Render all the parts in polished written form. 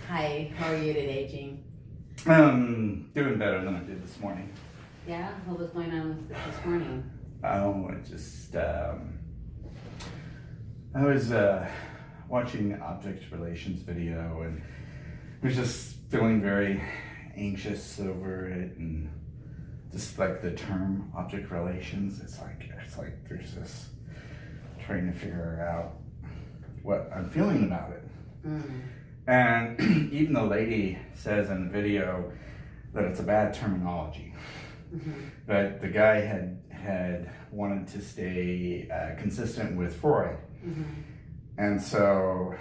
Hi, how are you today, Gene? Doing better than I did this morning. Yeah, what was going on with this morning? Oh, I was watching the object relations video and was just feeling very anxious over it, and just like the term object relations, it's like there's this trying to figure out what I'm feeling about it. And even the lady says in the video that it's a bad terminology. But the guy had wanted to stay consistent with Freud. And so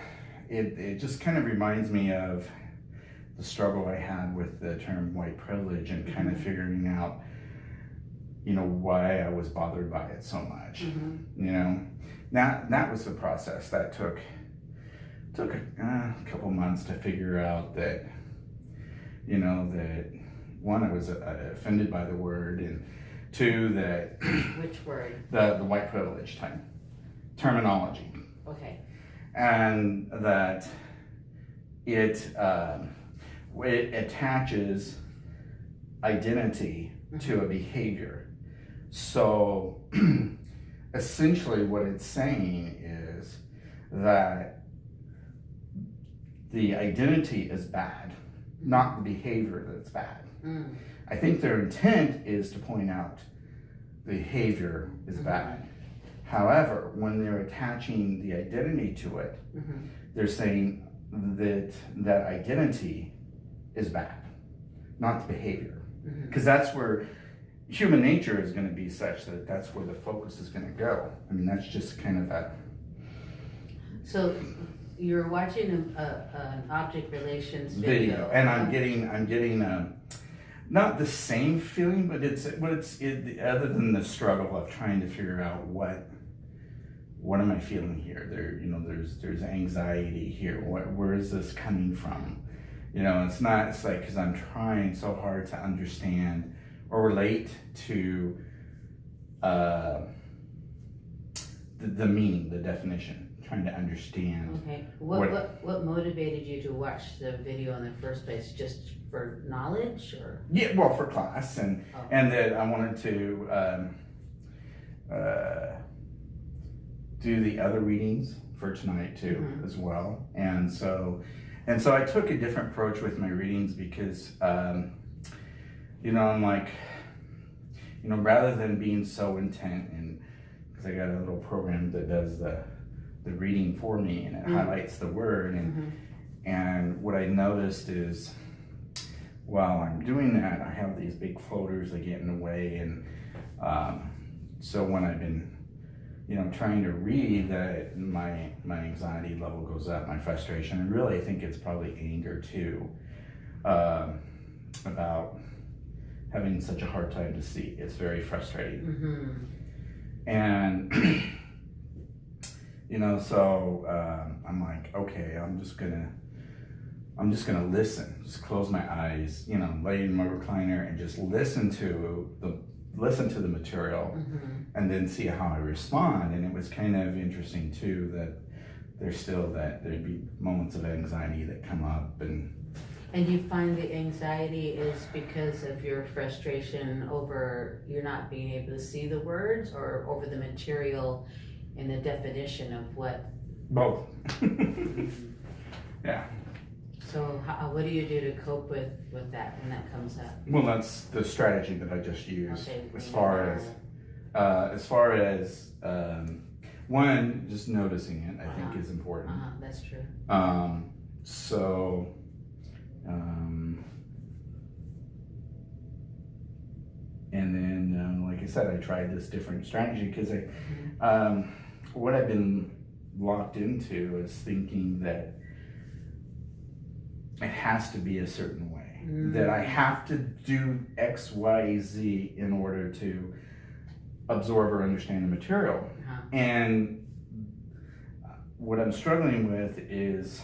it just kind of reminds me of the struggle I had with the term white privilege, and kind of figuring out, why I was bothered by it so much. That was the process that took a couple months to figure out that, that one, I was offended by the word, and two, that Which word? the white privilege terminology, Okay. and that it attaches identity to a behavior. So essentially what it's saying is that the identity is bad, not the behavior that's bad. I think their intent is to point out the behavior is bad. However, when they're attaching the identity to it, they're saying that identity is bad, not the behavior. Because that's where human nature is going to be such that that's where the focus is going to go. I mean, that's just kind of a... So you're watching an object relations video, and I'm getting not the same feeling, but it's other than the struggle of trying to figure out what am I feeling here. There's anxiety here. Where is this coming from? It's like because I'm trying so hard to understand or relate to the meaning, the definition. Trying to understand. Okay. What motivated you to watch the video in the first place? Just for knowledge, or? Yeah, well, for class, and that I wanted to do the other readings for tonight too, as well. And so I took a different approach with my readings because I'm like, rather than being so intent, and because I got a little program that does the reading for me, and it highlights the word, and what I noticed is while I'm doing that, I have these big floaters that get in the way, and so when I've been trying to read, that my anxiety level goes up, my frustration, and really I think it's probably anger too, about having such a hard time to see. It's very frustrating. And so I'm like, okay, I'm just gonna listen. Just close my eyes, lay in my recliner and just listen to the material, and then see how I respond. And it was kind of interesting too that there'd be moments of anxiety that come up, And you find the anxiety is because of your frustration over you're not being able to see the words, or over the material and the definition of what? Both. Yeah. So what do you do to cope with that when that comes up? Well, that's the strategy that I just used. Okay, as far as one, just noticing it, I think is important. That's true. And then, like I said, I tried this different strategy because what I've been locked into is thinking that it has to be a certain way, that I have to do X, Y, Z in order to absorb or understand the material. And what I'm struggling with is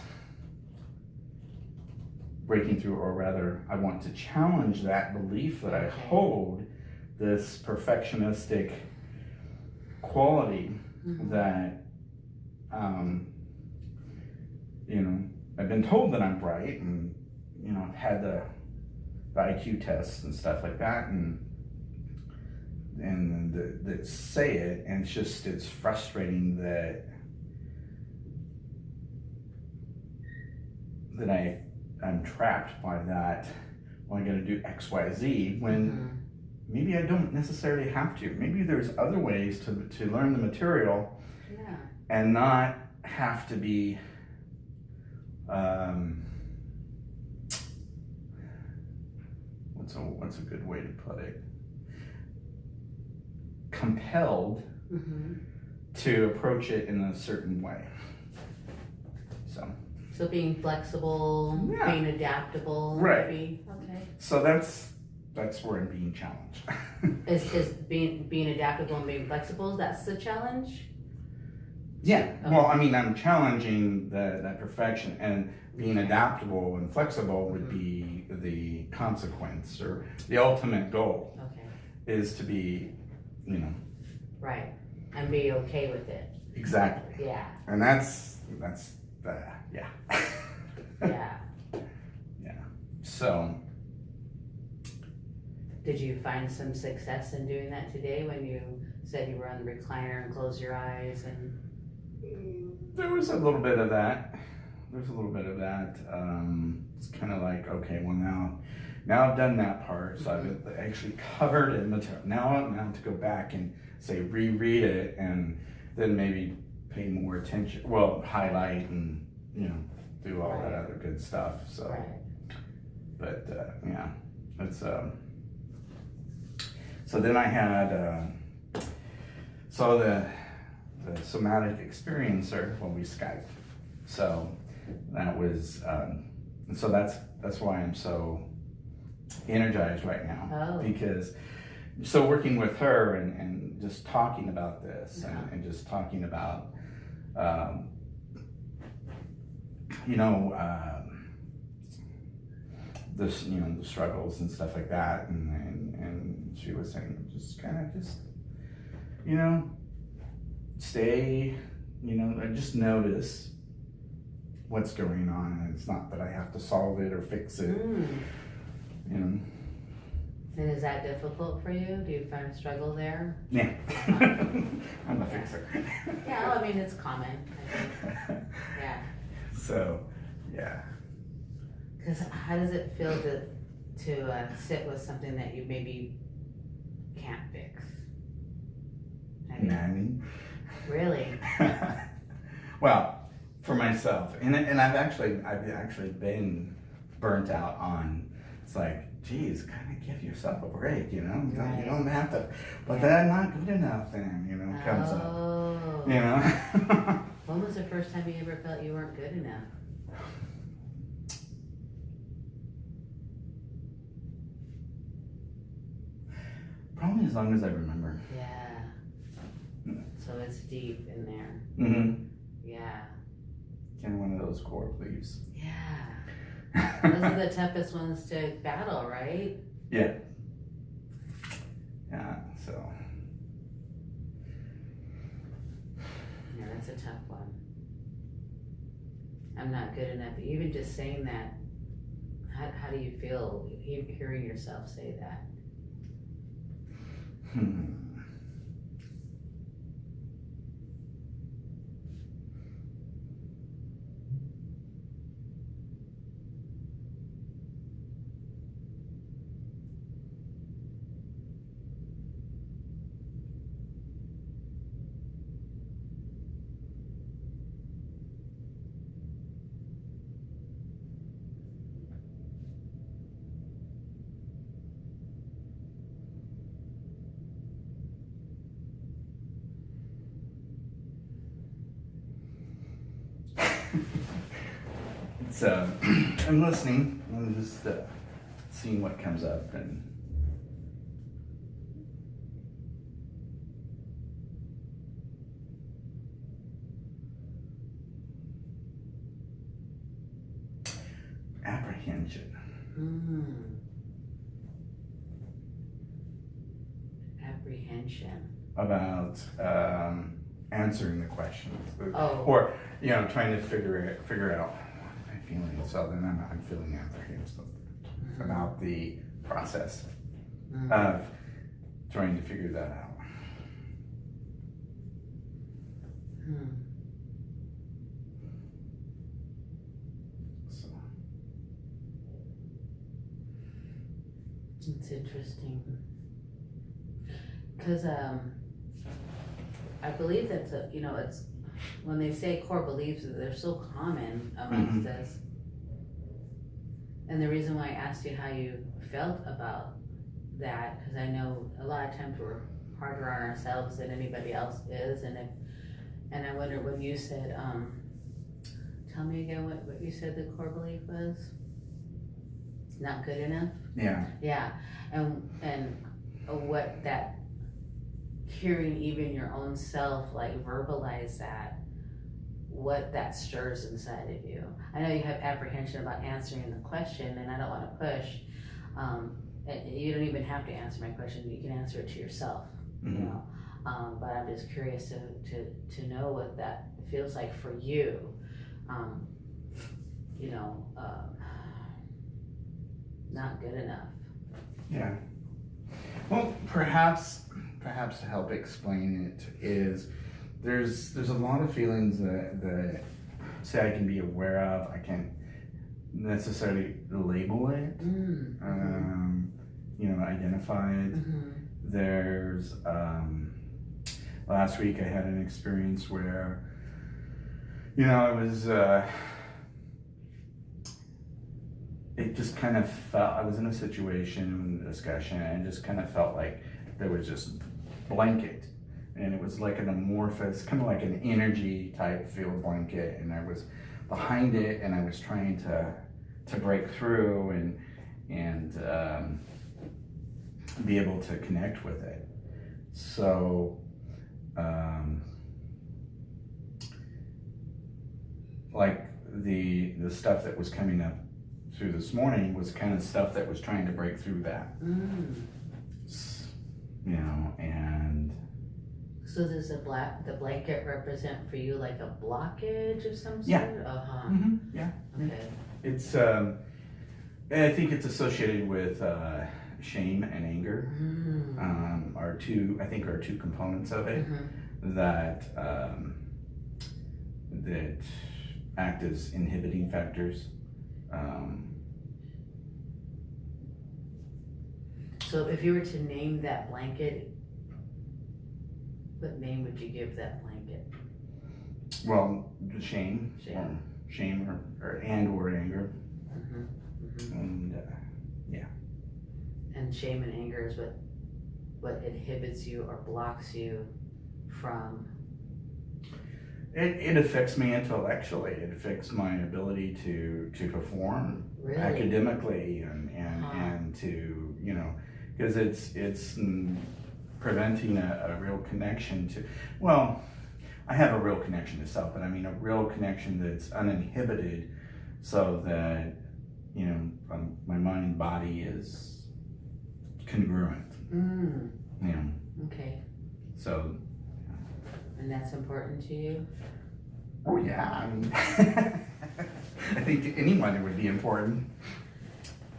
breaking through, or rather, I want to challenge that belief that I hold, this perfectionistic quality that you know, I've been told that I'm bright, and you know, I've had the IQ tests and stuff like that, and that say it, and it's frustrating that I'm trapped by that. Well, I got to do X, Y, Z when maybe I don't necessarily have to. Maybe there's other ways to learn the material, Yeah. and not have to be what's a good way to put it? Compelled to approach it in a certain way. So being flexible, Yeah. being adaptable, Right. maybe. Okay. So that's where I'm being challenged. Is being adaptable and being flexible, that's the challenge? Yeah. Okay. Well, I mean, I'm challenging that perfection, and being adaptable and flexible would be the consequence, or the ultimate goal Okay. is to be, you know. Right. And be okay with it. Exactly. Yeah. And that's yeah. Yeah. Yeah. So. Did you find some success in doing that today when you said you were on the recliner and closed your eyes and? There was a little bit of that. It's kind of like, okay, well now I've done that part, so I've actually covered it in material. Now to go back and say reread it, and then maybe pay more attention. Well, highlight and do all that other good stuff. So, but yeah, it's So then I had the somatic experiencer when we Skyped. So that was so that's why I'm so energized right now, because so working with her and just talking about this and just talking about this, the struggles and stuff like that, and she was saying just stay, and just notice what's going on, and it's not that I have to solve it or fix it. And is that difficult for you? Do you find a struggle there? Yeah. I'm a fixer. Yeah, well, I mean, it's common, I think. Yeah. So, yeah. Because how does it feel to sit with something that you maybe can't fix? Really? Well, for myself, and I've actually been burnt out on. It's like, geez, kind of give yourself a break, You don't have to. But then not good enough, then comes up. When was the first time you ever felt you weren't good enough? Probably as long as I remember. Yeah. So it's deep in there. Mm-hmm. Yeah. Kind of one of those core beliefs. Yeah. Those are the toughest ones to battle, right? Yeah. Yeah, so. Yeah, that's a tough one. I'm not good enough. Even just saying that, how do you feel hearing yourself say that? So I'm listening. I'm just seeing what comes up, and apprehension. Apprehension. About answering the questions, Oh. or trying to figure out feeling. So then I'm feeling apprehensive about the process of trying to figure that out. So. It's interesting. Because I believe that's it's when they say core beliefs, they're so common amongst us. And the reason why I asked you how you felt about that, because I know a lot of times we're harder on ourselves than anybody else is, and I wonder when you said, tell me again what you said the core belief was. Not good enough. Yeah. And what that, hearing even your own self like verbalize that, what that stirs inside of you. I know you have apprehension about answering the question, and I don't want to push. And you don't even have to answer my question. You can answer it to yourself, you know. But I'm just curious to know what that feels like for you. Not good enough. Yeah. Well, perhaps to help explain it is there's a lot of feelings that say I can be aware of. I can't necessarily label it, identify it. There's last week I had an experience where I was it just kind of felt, I was in a situation, a discussion, and it just kind of felt like there was just blanket, and it was like an amorphous, kind of like an energy type field blanket, and I was behind it, and I was trying to break through and be able to connect with it. So like the stuff that was coming up through this morning was kind of stuff that was trying to break through that. And so does the blanket represent for you like a blockage of some sort? Yeah. Yeah. Okay. It's I think it's associated with shame and anger. Are two components of it that act as inhibiting factors. So if you were to name that blanket, what name would you give that blanket? Well, shame. Or anger. And And shame and anger is what inhibits you or blocks you from. It affects me intellectually. It affects my ability to perform academically and to because it's preventing a real connection to. Well, I have a real connection to self, but I mean a real connection that's uninhibited, so that my mind and body is congruent. Okay. So. And that's important to you? Oh yeah, I mean, I think to anyone it would be important.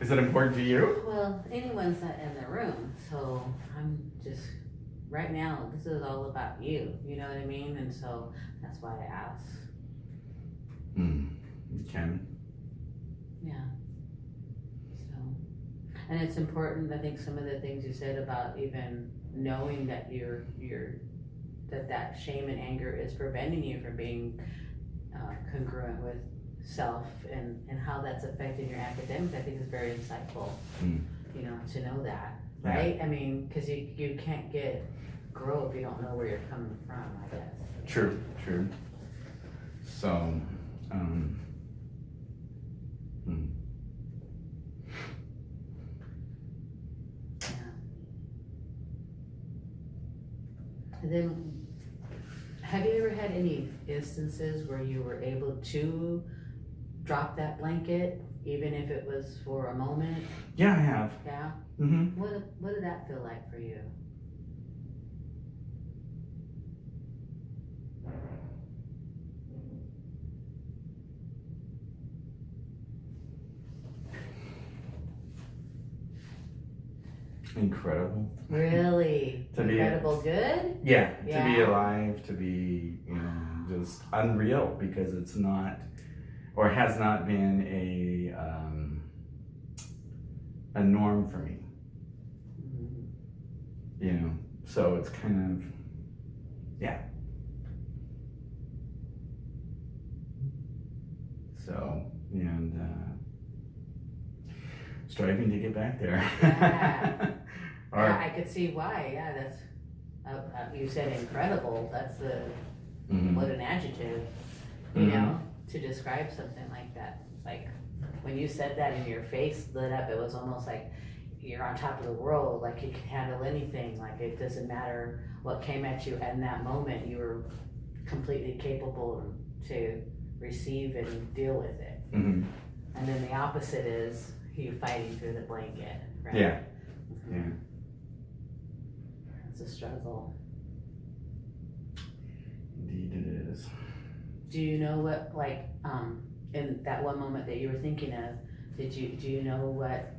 Is it important to you? Well, anyone's not in the room, so I'm just, right now, this is all about you, you know what I mean? And so that's why I asked. Okay. Yeah. So, and it's important, I think some of the things you said about even knowing that that shame and anger is preventing you from being congruent with self and how that's affecting your academics, I think is very insightful, to know that, right? Yeah. I mean, because you can't grow if you don't know where you're coming from, I guess. True. So, Yeah. And then, have you ever had any instances where you were able to drop that blanket, even if it was for a moment? Yeah, I have. Yeah? What did that feel like for you? Incredible. Really? To be- Incredible good? Yeah, to be Yeah. alive, to be, just unreal, because it's not, or has not been a norm for me, so it's kind of, yeah. So, and striving to get back there. Yeah. Or, Yeah, I could see why. Yeah, that's, you said incredible. That's Mhm. what an adjective, Mhm. to describe something like that. It's like, when you said that and your face lit up, it was almost like you're on top of the world, like you can handle anything. Like it doesn't matter what came at you in that moment, you were completely capable to receive and deal with it. Mhm. And then the opposite is you fighting through the blanket, right? Yeah. Mhm. Yeah. It's a struggle. Indeed it is. Do you know what, like, in that one moment that you were thinking of, do you know what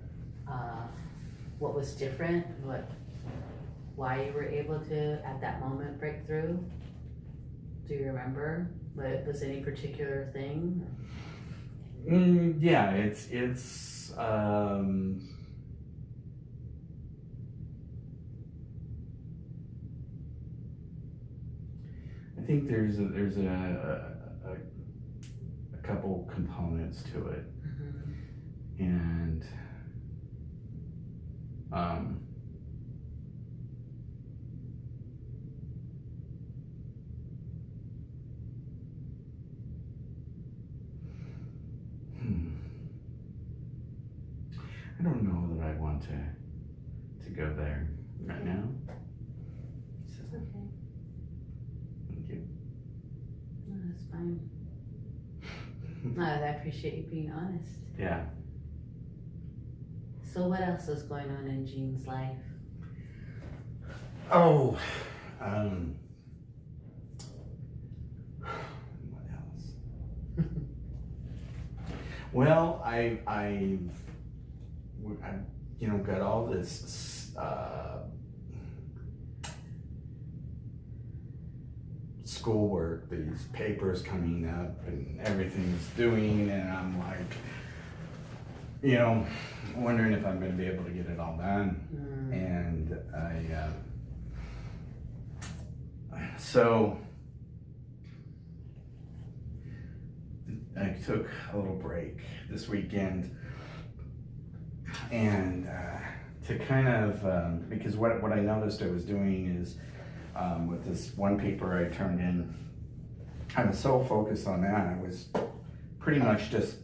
was different? Why you were able to, at that moment, break through? Do you remember? Was any particular thing? Yeah, it's I think there's a couple components to it, and I don't know that I want to go there right now. So, Okay. thank you. No, that's fine. No, I appreciate you being honest. Yeah. So what else is going on in Jean's life? Oh, what else? Well, I've got all this schoolwork, these papers coming up, and everything's doing, and I'm like, wondering if I'm going to be able to get it all done. And so I took a little break this weekend, and to kind of, because what I noticed I was doing is, with this one paper I turned in, I was so focused on that, I was pretty much just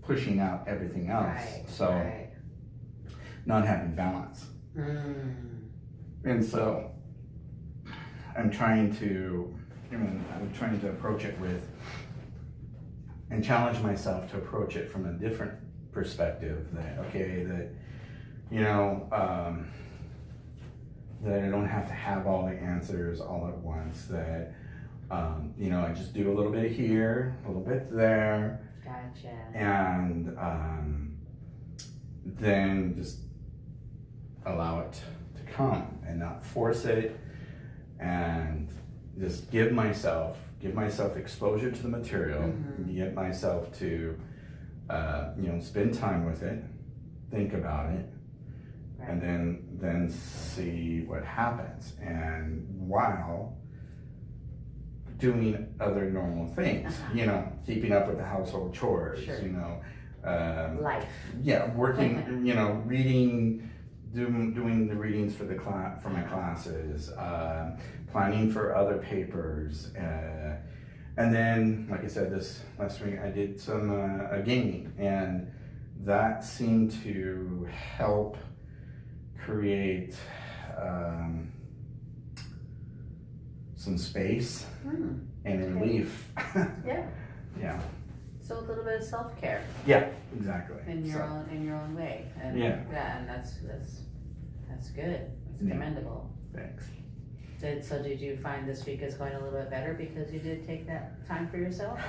pushing out everything else. Right, so right. Not having balance. And so I'm trying to approach it with, and challenge myself to approach it from a different perspective, that that I don't have to have all the answers all at once, that I just do a little bit here, a little bit there. Gotcha. And then just allow it to come and not force it, and just give myself exposure to the material, get myself to spend time with it, think about it, Right. and then see what happens, and while doing other normal things, keeping up with the household chores, Sure. life. Life. Yeah, working, reading, doing the readings for my classes, planning for other papers, and then, like I said, this last week I did some gaming, and that seemed to help create some space and relief. Yeah. Yeah. So a little bit of self-care Yeah, exactly. in your own way. And Yeah. and that's good. It's Yeah. commendable. Thanks. So did you find this week is going a little bit better because you did take that time for yourself?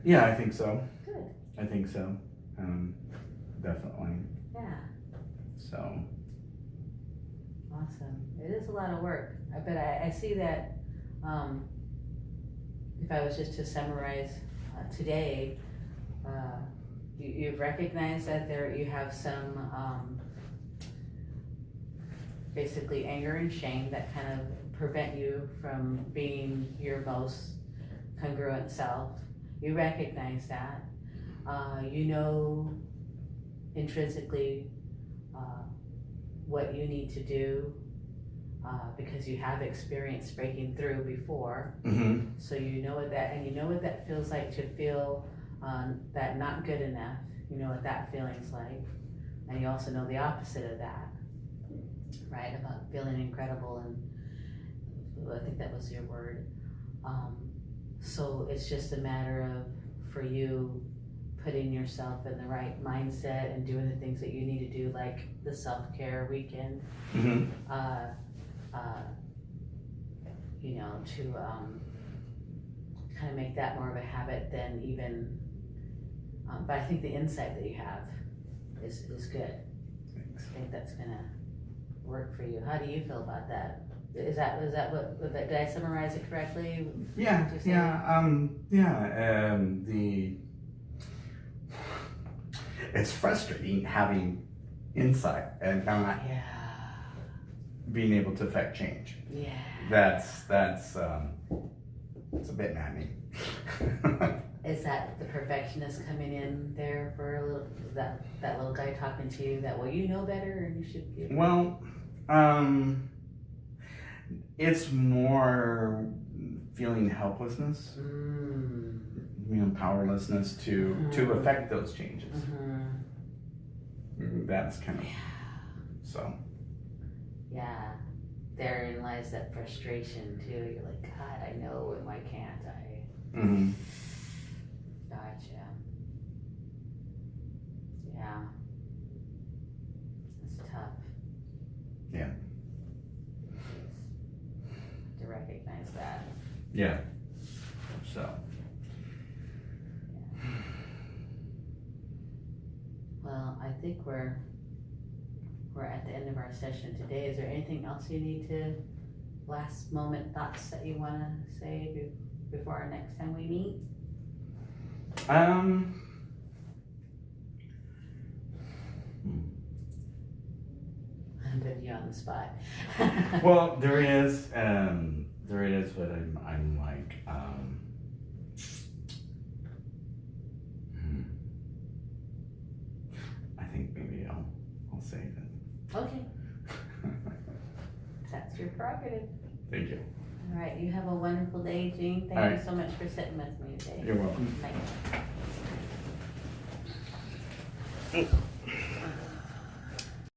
Yeah, I think so. Good. I think so. Definitely. Yeah. So. Awesome. It is a lot of work, but I see that, if I was just to summarize today, you've recognized that you have some, basically anger and shame that kind of prevent you from being your most congruent self. You recognize that. You know intrinsically what you need to do because you have experienced breaking through before. Mm-hmm. So you know what that, and you know what that feels like to feel that not good enough. You know what that feeling's like. And you also know the opposite of that, right? About feeling incredible, and I think that was your word. So it's just a matter of, for you, putting yourself in the right mindset and doing the things that you need to do, like the self-care weekend. Mm-hmm. You know, to kind of make that more of a habit than even, but I think the insight that you have is good. Thanks. I think that's gonna work for you. How do you feel about that? Is that what, did I summarize it correctly? Yeah, Would you say? it's frustrating having insight and not Yeah, being able to affect change. yeah. That's it's a bit maddening. Is that the perfectionist coming in there for a little, that little guy talking to you that, well, you know better and you should be. Well, it's more feeling helplessness, powerlessness to affect those changes. That's kind of so. Yeah, therein lies that frustration too. You're like, God, I know, and why can't I? Mm-hmm. Gotcha. Yeah. It's tough. Yeah. To recognize that. Yeah. So. Well, I think we're at the end of our session today. Is there anything else you need to, last moment thoughts that you want to say before our next time we meet? I'm putting you on the spot. Well, there is, but I'm like, I think maybe I'll save it. Okay, that's your prerogative. Thank you. All right, you have a wonderful day, Jean. All Thank right. you so much for sitting with me today. You're welcome. Bye.